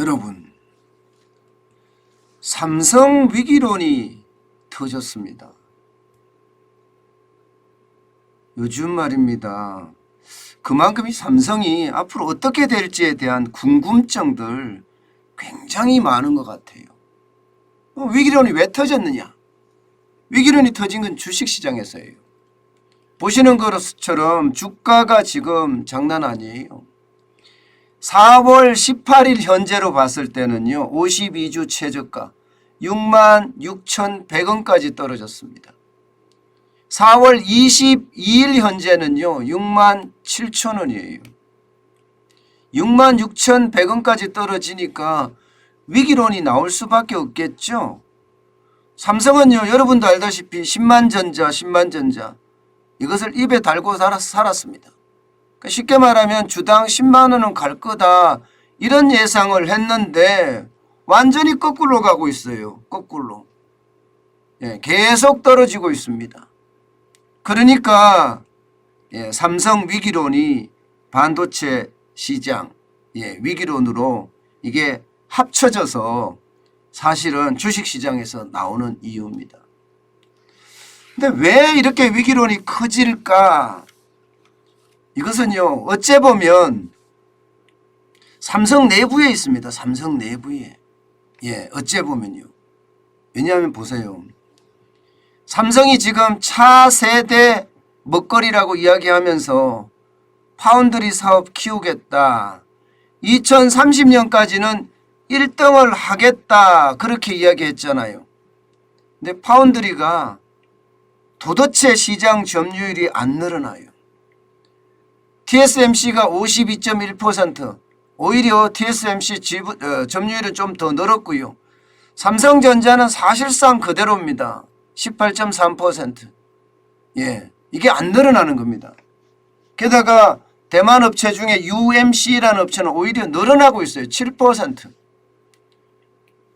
여러분, 삼성 위기론이 터졌습니다. 요즘 말입니다. 그만큼 이 삼성이 앞으로 어떻게 될지에 대한 궁금증들 굉장히 많은 것 같아요. 위기론이 왜 터졌느냐? 위기론이 터진 건 주식시장에서예요. 보시는 것처럼 주가가 지금 장난 아니에요. 4월 18일 현재로 봤을 때는요, 52주 최저가 66,100원까지 떨어졌습니다. 4월 22일 현재는요, 67,000원이에요. 66,100원까지 떨어지니까 위기론이 나올 수밖에 없겠죠. 삼성은요, 여러분도 알다시피 10만전자 이것을 입에 달고 살았습니다. 쉽게 말하면 주당 10만 원은 갈 거다, 이런 예상을 했는데 완전히 거꾸로 가고 있어요. 거꾸로. 계속 떨어지고 있습니다. 그러니까 삼성 위기론이 반도체 시장 위기론으로 이게 합쳐져서 사실은 주식시장에서 나오는 이유입니다. 근데 왜 이렇게 위기론이 커질까? 이것은요, 어째 보면 삼성 내부에 있습니다. 삼성 내부에. 어째 보면요. 왜냐하면 보세요. 삼성이 지금 차세대 먹거리라고 이야기하면서 파운드리 사업 키우겠다. 2030년까지는 1등을 하겠다. 그렇게 이야기했잖아요. 근데 파운드리가 도대체 시장 점유율이 안 늘어나요. TSMC가 52.1%, 오히려 TSMC 점유율은 좀 더 늘었고요. 삼성전자는 사실상 그대로입니다. 18.3%. 이게 안 늘어나는 겁니다. 게다가 대만 업체 중에 UMC라는 업체는 오히려 늘어나고 있어요. 7%.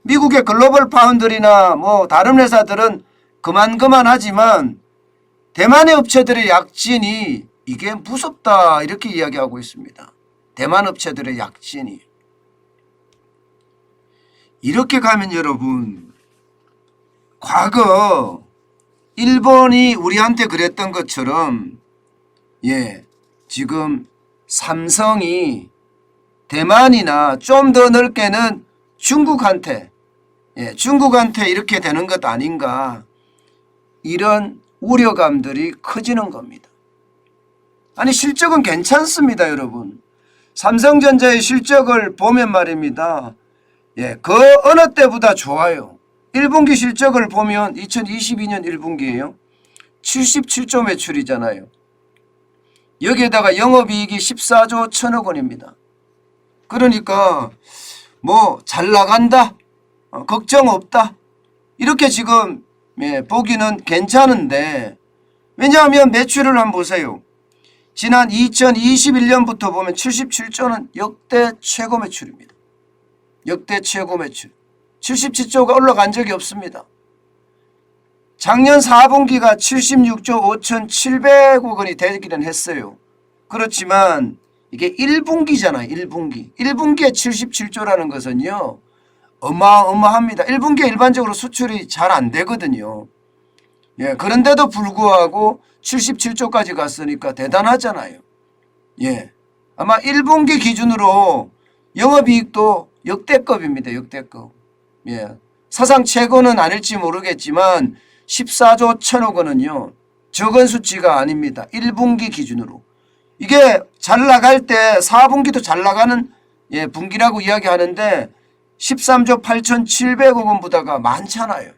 미국의 글로벌 파운드리나 다른 회사들은 그만하지만 대만의 업체들의 약진이 이게 무섭다, 이렇게 이야기하고 있습니다. 대만 업체들의 약진이. 이렇게 가면 여러분, 과거 일본이 우리한테 그랬던 것처럼 지금 삼성이 대만이나 좀 더 넓게는 중국한테 이렇게 되는 것 아닌가, 이런 우려감들이 커지는 겁니다. 아니, 실적은 괜찮습니다, 여러분. 삼성전자의 실적을 보면 말입니다. 그 어느 때보다 좋아요. 1분기 실적을 보면 2022년 1분기예요. 77조 매출이잖아요. 여기에다가 영업이익이 14조 1천억 원입니다. 그러니까 잘 나간다, 걱정 없다, 이렇게 지금 보기는 괜찮은데, 왜냐하면 매출을 한번 보세요. 지난 2021년부터 보면 77조는 역대 최고 매출입니다. 역대 최고 매출. 77조가 올라간 적이 없습니다. 작년 4분기가 76조 5,700억 원이 되기는 했어요. 그렇지만 이게 1분기잖아요. 1분기에 77조라는 것은요, 어마어마합니다. 1분기에 일반적으로 수출이 잘 안 되거든요. 그런데도 불구하고 77조까지 갔으니까 대단하잖아요. 아마 1분기 기준으로 영업이익도 역대급입니다. 역대급. 사상 최고는 아닐지 모르겠지만 14조 1천억 원은요, 적은 수치가 아닙니다. 1분기 기준으로. 이게 잘 나갈 때 4분기도 잘 나가는 분기라고 이야기하는데 13조 8,700억 원보다가 많잖아요.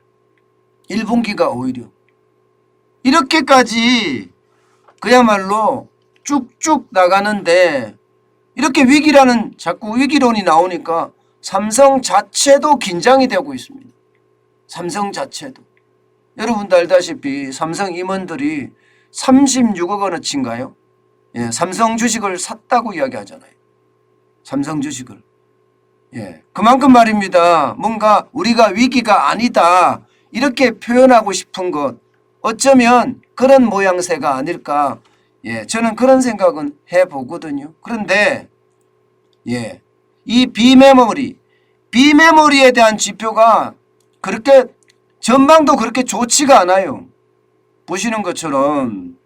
1분기가 오히려. 이렇게까지 그야말로 쭉쭉 나가는데, 이렇게 자꾸 위기론이 나오니까 삼성 자체도 긴장이 되고 있습니다. 삼성 자체도. 여러분도 알다시피 삼성 임원들이 36억 원어치인가요? 삼성 주식을 샀다고 이야기하잖아요. 삼성 주식을. 그만큼 말입니다. 뭔가 우리가 위기가 아니다, 이렇게 표현하고 싶은 것, 어쩌면 그런 모양새가 아닐까, 저는 그런 생각은 해보거든요. 그런데 이 비메모리, 비메모리에 대한 지표가 그렇게 전망도 그렇게 좋지가 않아요. 보시는 것처럼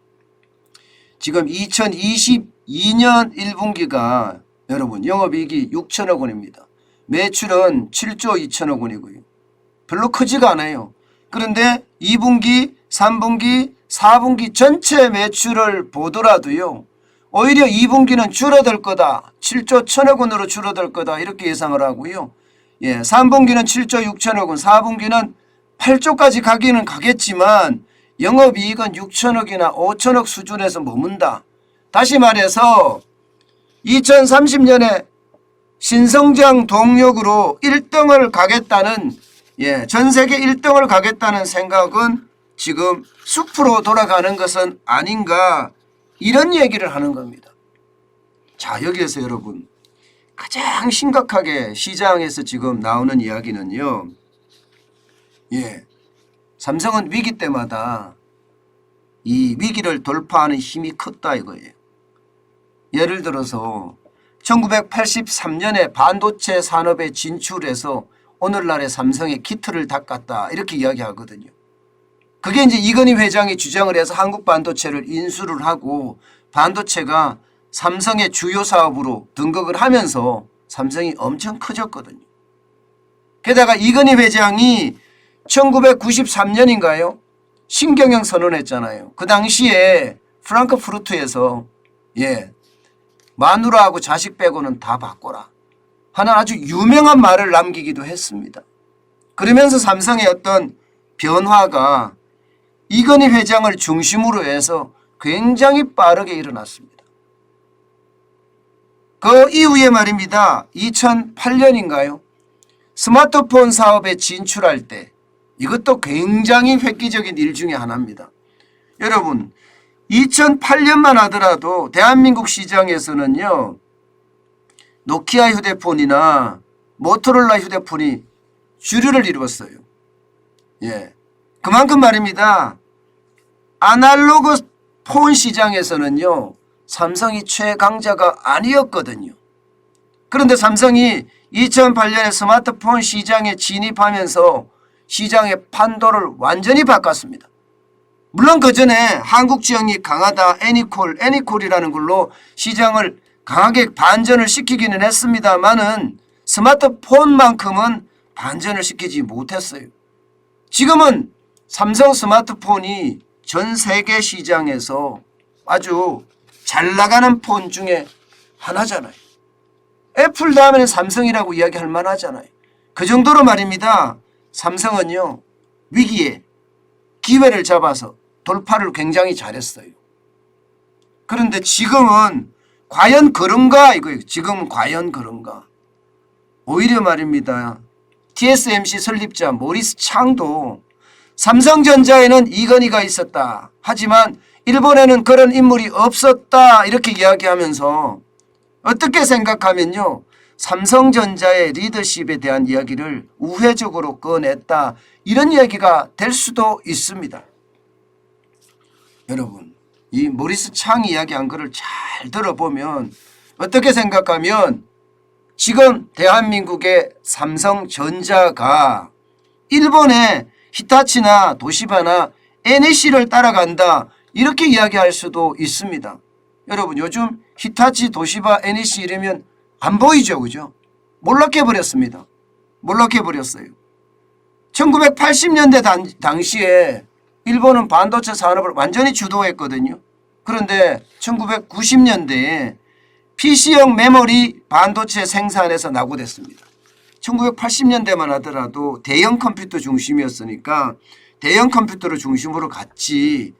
지금 2022년 1분기가 여러분 영업이익이 6천억 원입니다. 매출은 7조 2천억 원이고요. 별로 크지가 않아요. 그런데 2분기, 3분기, 4분기 전체 매출을 보더라도요. 오히려 2분기는 줄어들 거다. 7조 1천억 원으로 줄어들 거다. 이렇게 예상을 하고요. 3분기는 7조 6천억 원, 4분기는 8조까지 가기는 가겠지만 영업이익은 6천억이나 5천억 수준에서 머문다. 다시 말해서 2030년에 신성장 동력으로 1등을 가겠다는 전 세계 1등을 가겠다는 생각은 지금 숲으로 돌아가는 것은 아닌가 이런 얘기를 하는 겁니다. 자, 여기에서 여러분 가장 심각하게 시장에서 지금 나오는 이야기는요. 삼성은 위기 때마다 이 위기를 돌파하는 힘이 컸다 이거예요. 예를 들어서 1983년에 반도체 산업에 진출해서 오늘날의 삼성의 기틀을 닦았다 이렇게 이야기하거든요. 그게 이제 이건희 회장이 주장을 해서 한국 반도체를 인수를 하고 반도체가 삼성의 주요 사업으로 등극을 하면서 삼성이 엄청 커졌거든요. 게다가 이건희 회장이 1993년인가요? 신경영 선언했잖아요. 그 당시에 프랑크푸르트에서 마누라하고 자식 빼고는 다 바꿔라 하는 아주 유명한 말을 남기기도 했습니다. 그러면서 삼성의 어떤 변화가 이건희 회장을 중심으로 해서 굉장히 빠르게 일어났습니다. 그 이후에 말입니다. 2008년인가요? 스마트폰 사업에 진출할 때 이것도 굉장히 획기적인 일 중에 하나입니다. 여러분 2008년만 하더라도 대한민국 시장에서는요. 노키아 휴대폰이나 모토로라 휴대폰이 주류를 이루었어요. 그만큼 말입니다. 아날로그 폰 시장에서는요. 삼성이 최강자가 아니었거든요. 그런데 삼성이 2008년에 스마트폰 시장에 진입하면서 시장의 판도를 완전히 바꿨습니다. 물론 그전에 한국 지형이 강하다 애니콜이라는 걸로 시장을 강하게 반전을 시키기는 했습니다만은 스마트폰만큼은 반전을 시키지 못했어요. 지금은 삼성 스마트폰이 전 세계 시장에서 아주 잘 나가는 폰 중에 하나잖아요. 애플 다음에는 삼성이라고 이야기할 만하잖아요. 그 정도로 말입니다. 삼성은요. 위기에 기회를 잡아서 돌파를 굉장히 잘했어요. 그런데 지금은 과연 그런가 이거예요. 지금은 과연 그런가. 오히려 말입니다. TSMC 설립자 모리스 창도 삼성전자에는 이건희가 있었다. 하지만 일본에는 그런 인물이 없었다. 이렇게 이야기하면서 어떻게 생각하면요. 삼성전자의 리더십에 대한 이야기를 우회적으로 꺼냈다. 이런 이야기가 될 수도 있습니다. 여러분 이 모리스 창 이야기한 거를 잘 들어보면 어떻게 생각하면 지금 대한민국의 삼성전자가 일본의 히타치나 도시바나 NEC를 따라간다 이렇게 이야기할 수도 있습니다. 여러분 요즘 히타치, 도시바, NEC 이러면 안 보이죠. 그죠? 몰락해버렸습니다. 몰락해버렸어요. 1980년대 당시에 일본은 반도체 산업을 완전히 주도했거든요. 그런데 1990년대에 PC형 메모리 반도체 생산에서 낙오됐습니다. 1980년대만 하더라도 대형 컴퓨터 중심이었으니까 대형 컴퓨터를 중심으로 갔지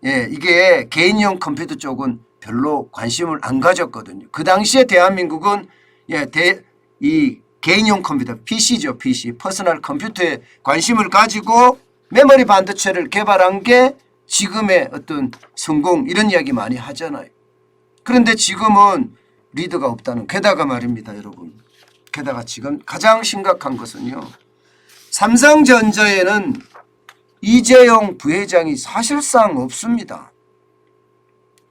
이게 개인용 컴퓨터 쪽은 별로 관심을 안 가졌거든요. 그 당시에 대한민국은 이 개인용 컴퓨터 PC죠. PC 퍼스널 컴퓨터에 관심을 가지고 메모리 반도체를 개발한 게 지금의 어떤 성공 이런 이야기 많이 하잖아요. 그런데 지금은 리더가 없다는 게다가 말입니다. 여러분. 게다가 지금 가장 심각한 것은요. 삼성전자에는 이재용 부회장이 사실상 없습니다.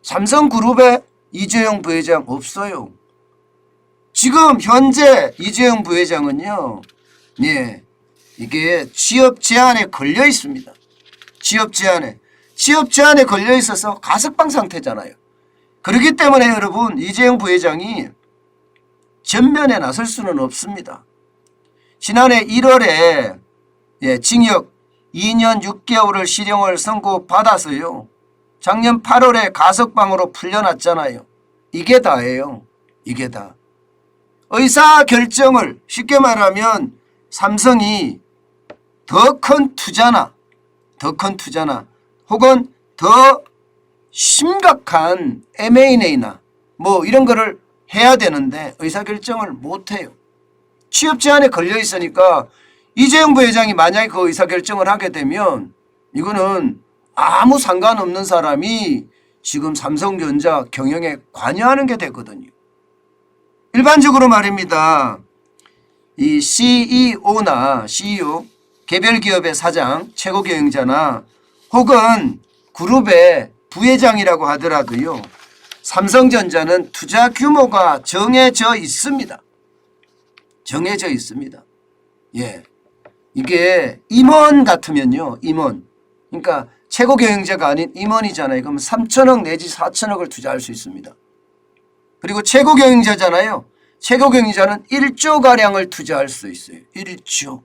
삼성그룹에 이재용 부회장 없어요. 지금 현재 이재용 부회장은요, 예, 이게 취업 제한에 걸려 있습니다. 취업 제한에 걸려 있어서 가석방 상태잖아요. 그렇기 때문에 여러분, 이재용 부회장이 전면에 나설 수는 없습니다. 지난해 1월에 징역 2년 6개월을 실형을 선고받아서요, 작년 8월에 가석방으로 풀려났잖아요. 이게 다예요. 이게 다. 의사결정을 쉽게 말하면 삼성이 더 큰 투자나 혹은 더 심각한 M&A나 뭐 이런 거를 해야 되는데 의사결정을 못해요. 취업 제한에 걸려 있으니까 이재용 부회장이 만약에 그 의사결정을 하게 되면 이거는 아무 상관없는 사람이 지금 삼성전자 경영에 관여하는 게 되거든요. 일반적으로 말입니다. 이 CEO나 CEO, 개별 기업의 사장, 최고 경영자나 혹은 그룹의 부회장이라고 하더라도요, 삼성전자는 투자 규모가 정해져 있습니다. 정해져 있습니다. 예. 이게 임원 같으면요, 임원. 그러니까 최고 경영자가 아닌 임원이잖아요. 그럼 3천억 내지 4천억을 투자할 수 있습니다. 그리고 최고 경영자잖아요. 최고 경영자는 1조가량을 투자할 수 있어요. 1조.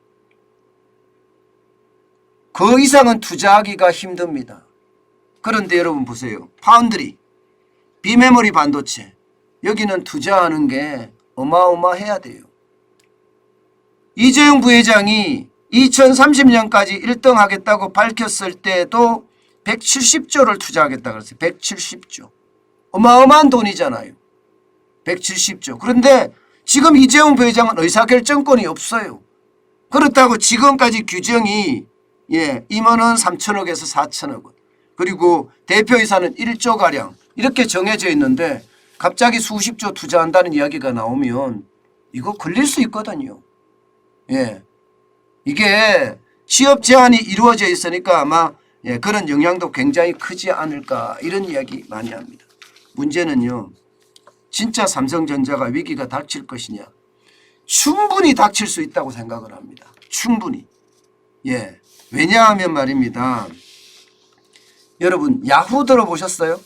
그 이상은 투자하기가 힘듭니다. 그런데 여러분 보세요. 파운드리, 비메모리 반도체, 여기는 투자하는 게 어마어마해야 돼요. 이재용 부회장이 2030년까지 1등 하겠다고 밝혔을 때도 170조를 투자하겠다고 그랬어요. 170조. 어마어마한 돈이잖아요. 170조. 그런데 지금 이재용 부회장은 의사결정권이 없어요. 그렇다고 지금까지 규정이 임원은 3천억에서 4천억 원, 그리고 대표이사는 1조가량 이렇게 정해져 있는데 갑자기 수십조 투자한다는 이야기가 나오면 이거 걸릴 수 있거든요. 예. 이게 취업 제한이 이루어져 있으니까 아마 그런 영향도 굉장히 크지 않을까, 이런 이야기 많이 합니다. 문제는요, 진짜 삼성전자가 위기가 닥칠 것이냐. 충분히 닥칠 수 있다고 생각을 합니다. 충분히. 예. 왜냐하면 말입니다. 여러분 야후 들어보셨어요?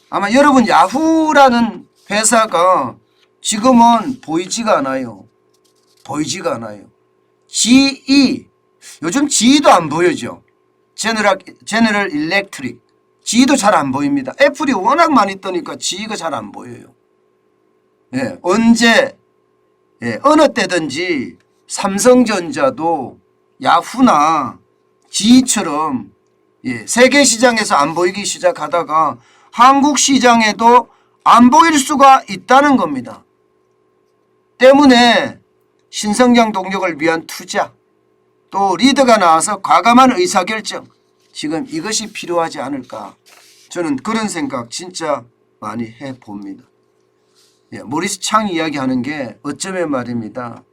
아마 여러분 야후라는 회사가 지금은 보이지가 않아요. 보이지가 않아요. GE, 요즘 GE도 안 보여죠. 제너럴 일렉트릭, GE도 잘 안 보입니다. 애플이 워낙 많이 뜨니까 GE가 잘 안 보여요. 예, 언제 어느 때든지 삼성전자도 야후나 GE처럼 세계 시장에서 안 보이기 시작하다가 한국 시장에도 안 보일 수가 있다는 겁니다. 때문에 신성장 동력을 위한 투자, 또 리더가 나와서 과감한 의사결정, 지금 이것이 필요하지 않을까, 저는 그런 생각 진짜 많이 해봅니다. 모리스 창 이야기하는 게 어쩌면 말입니다.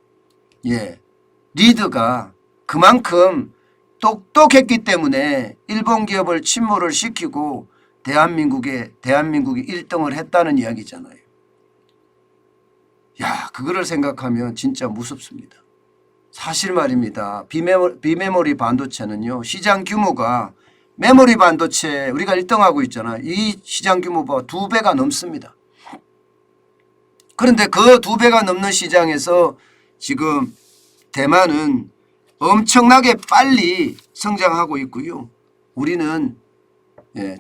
리더가 그만큼 똑똑했기 때문에 일본 기업을 침몰을 시키고 대한민국이 1등을 했다는 이야기잖아요. 야, 그거를 생각하면 진짜 무섭습니다. 사실 말입니다. 비메모리 반도체는요, 시장 규모가 메모리 반도체 우리가 1등하고 있잖아요. 이 시장 규모가 2배가 넘습니다. 그런데 그 2배가 넘는 시장에서 지금 대만은 엄청나게 빨리 성장하고 있고요. 우리는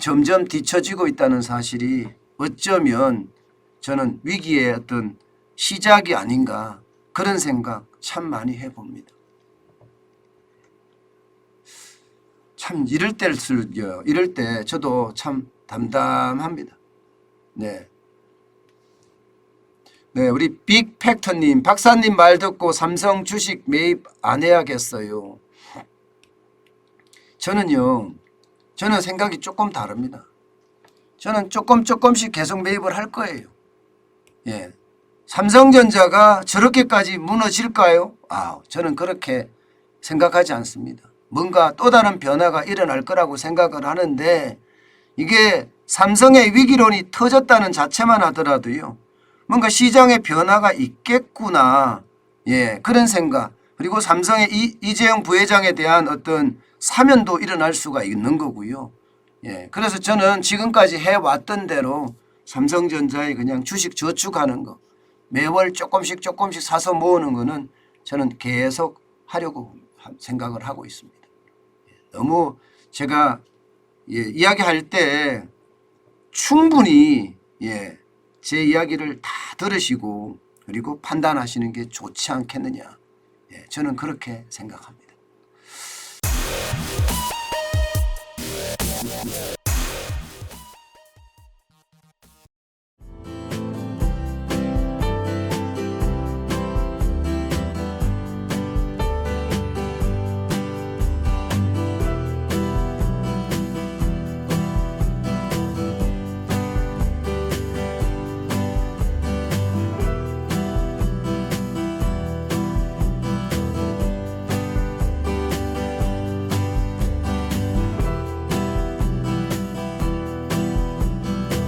점점 뒤처지고 있다는 사실이 어쩌면 저는 위기의 어떤 시작이 아닌가, 그런 생각 참 많이 해봅니다. 참 이럴 때 저도 참 담담합니다. 우리 빅팩터님, 박사님 말 듣고 삼성 주식 매입 안 해야겠어요. 저는 생각이 조금 다릅니다. 저는 조금씩 계속 매입을 할 거예요. 삼성전자가 저렇게까지 무너질까요? 저는 그렇게 생각하지 않습니다. 뭔가 또 다른 변화가 일어날 거라고 생각을 하는데, 이게 삼성의 위기론이 터졌다는 자체만 하더라도요, 뭔가 시장의 변화가 있겠구나. 예, 그런 생각. 그리고 삼성의 이재용 부회장에 대한 어떤 사면도 일어날 수가 있는 거고요. 예, 그래서 저는 지금까지 해왔던 대로 삼성전자에 그냥 주식 저축하는 거, 매월 조금씩 사서 모으는 거는 저는 계속 하려고 생각을 하고 있습니다. 너무 제가 이야기할 때 충분히 제 이야기를 다 들으시고 그리고 판단하시는 게 좋지 않겠느냐. 저는 그렇게 생각합니다.